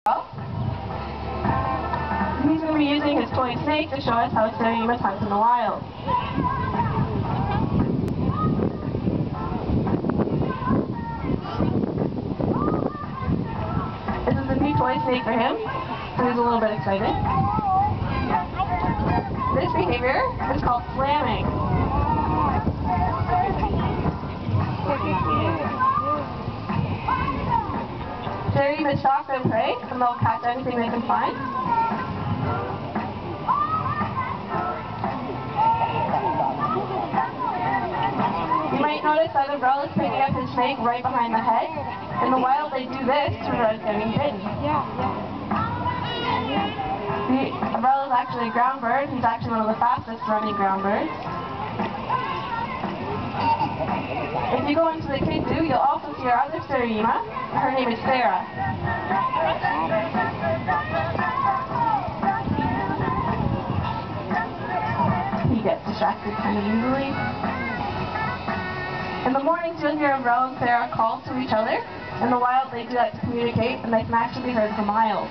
He's going to be using his toy snake to show us how Sarima hunts in the wild. This is a new toy snake for him, so he's a little bit excited. This behavior is called slamming. Sarima stalk their prey, and they'll catch anything they can find. You might notice that Umbrella is picking up his snake right behind the head. In the wild, they do this to prevent getting bitten. Umbrella is actually a ground bird. He's actually one of the fastest running ground birds. If you go into the kid zoo, you'll also see our other Sarima. Her name is Sarah. He gets distracted kind of easily. In the mornings, you'll hear Umbrella and Sarah call to each other. In the wild, they do that to communicate, and they can actually be heard for miles.